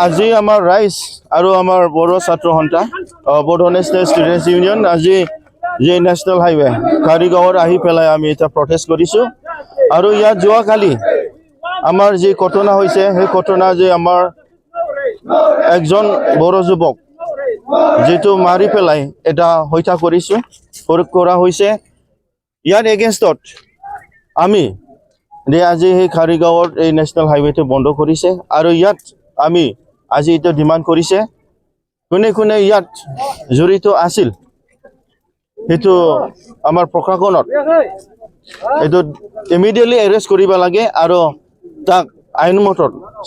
আজি আমাৰ ৰাইজ আৰু আমাৰ বড়ো ছাত্ৰ সন্থা বড়ো নেশ্যনেল ষ্টুডেণ্টছ ইউনিয়ন আজি যে নেশ্যনেল হাইৱে কাৰিগাঁৱত আহি পেলাই আমি এটা প্ৰটেষ্ট কৰিছোঁ আৰু ইয়াত যোৱাকালি আমাৰ যি ঘটনা হৈছে সেই ঘটনা যে আমাৰ একজন বড়ো যুৱক যেটো মাৰি পেলাই এটা হত্যা কৰা হৈছে ইয়াৰ এগেইনষ্টত আমি আজি সেই কাৰিগাঁৱৰ এই নেশ্যনেল হাইৱেটো বন্ধ কৰিছে আৰু ইয়াত আমি আজি এটা ডিমান্ড কৰিছে কোনে কোনে ইয়াত জড়িত আছিল সেইটো আমাৰ প্ৰশাসনত এইটো ইমিডিয়েটলি এৰেষ্ট কৰিব লাগে আৰু তাক আইনমত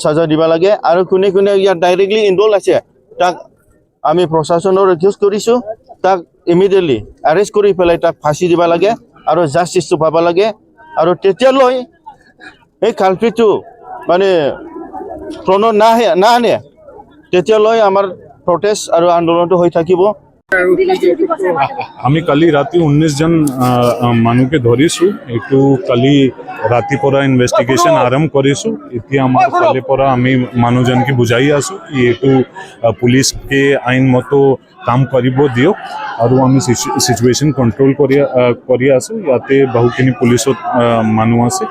সাজা দিব লাগে আৰু কোনে কোনে ইয়াত ডাইৰেক্টলি ইনভলভ আছে তাক আমি প্ৰশাসনৰ ৰিকুৱেষ্ট কৰিছোঁ তাক ইমিডিয়েটলি এৰেষ্ট কৰি পেলাই তাক ফাঁচি দিব লাগে আৰু জাষ্টিছটো পাব লাগে আৰু তেতিয়ালৈ এই কালপিটো মানে প্ৰণত নাহে তেতিয়ালৈ আমাৰ প্ৰটেষ্ট আৰু আন্দোলনটো হৈ থাকিব আমি কালি ৰাতি 19 জন মানুহকে ধৰিছোঁ এইটো কালি ৰাতি পৰা ইনভেষ্টিগেশ্যন আৰম্ভ কৰিছোঁ এতিয়া আমাৰ ফালে পৰা আমি মানুহজনকে বুজাই আছোঁ কি এইটো পুলিচকে আইনমত কাম কৰিব দিয়ক আৰু আমি সিচুৱেশ্যন কণ্ট্ৰোল কৰি আছোঁ ইয়াতে বহুখিনি পুলিচত মানুহ আছে